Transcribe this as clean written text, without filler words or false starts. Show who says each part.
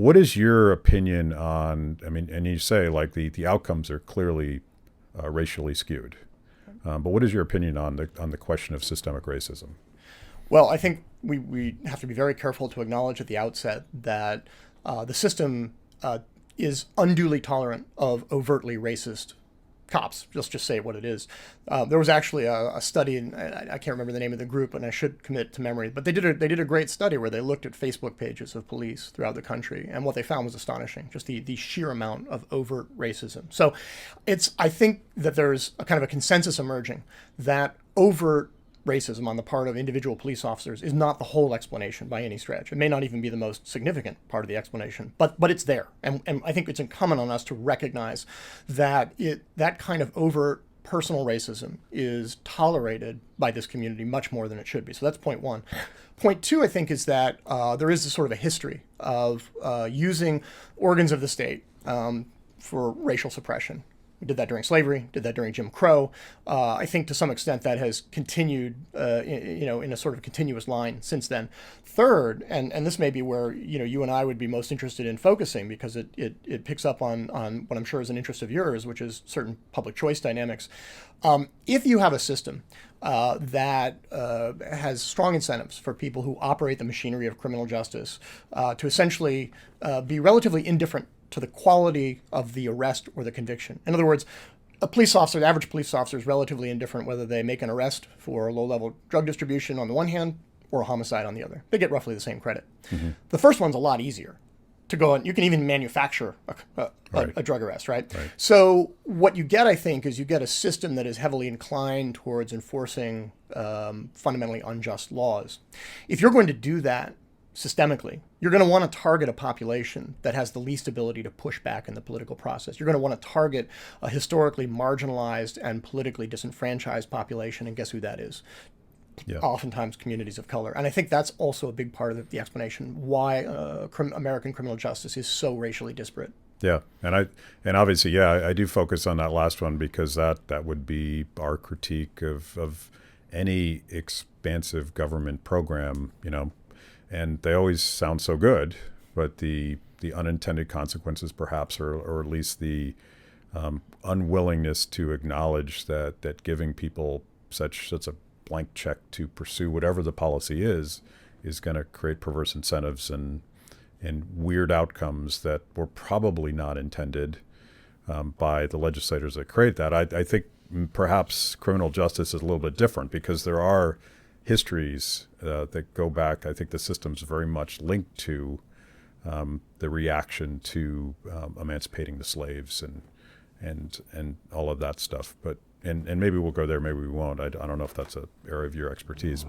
Speaker 1: What is your opinion on, I mean, and you say like the outcomes are clearly racially skewed, but what is your opinion on the question of systemic racism?
Speaker 2: Well, I think we have to be very careful to acknowledge at the outset that the system is unduly tolerant of overtly racist cops. Just say what it is. There was actually a study, and I can't remember the name of the group, and I should commit to memory. But they did a great study where they looked at Facebook pages of police throughout the country, and what they found was astonishing. Just the sheer amount of overt racism. So, I think that there's a kind of a consensus emerging that overt racism on the part of individual police officers is not the whole explanation by any stretch. It may not even be the most significant part of the explanation, but it's there. And I think it's incumbent on us to recognize that that kind of overt personal racism is tolerated by this community much more than it should be. So that's point one. Point two, I think, is that there is a sort of a history of using organs of the state for racial suppression. We did that during slavery, did that during Jim Crow. I think to some extent that has continued, in a sort of continuous line since then. Third, and this may be where you and I would be most interested in focusing because it picks up on what I'm sure is an interest of yours, which is certain public choice dynamics. If you have a system that has strong incentives for people who operate the machinery of criminal justice to essentially be relatively indifferent to the quality of the arrest or the conviction. In other words, the average police officer is relatively indifferent whether they make an arrest for low-level drug distribution on the one hand or a homicide on the other. They get roughly the same credit. Mm-hmm. The first one's a lot easier to go on. You can even manufacture a drug arrest, right? So what you get, I think, is you get a system that is heavily inclined towards enforcing fundamentally unjust laws. If you're going to do that systemically, you're going to want to target a population that has the least ability to push back in the political process. You're going to want to target a historically marginalized and politically disenfranchised population, and guess who that is? Yeah. Oftentimes communities of color. And I think that's also a big part of the explanation why American criminal justice is so racially disparate.
Speaker 1: Yeah, and obviously, I do focus on that last one because that would be our critique of any expansive government program, and they always sound so good, but the unintended consequences perhaps, or at least the unwillingness to acknowledge that giving people such a blank check to pursue whatever the policy is going to create perverse incentives and weird outcomes that were probably not intended by the legislators that create that. I think perhaps criminal justice is a little bit different because there are histories that go back. I think the system's very much linked to the reaction to emancipating the slaves and all of that stuff. But and maybe we'll go there, maybe we won't. I don't know if that's an area of your expertise.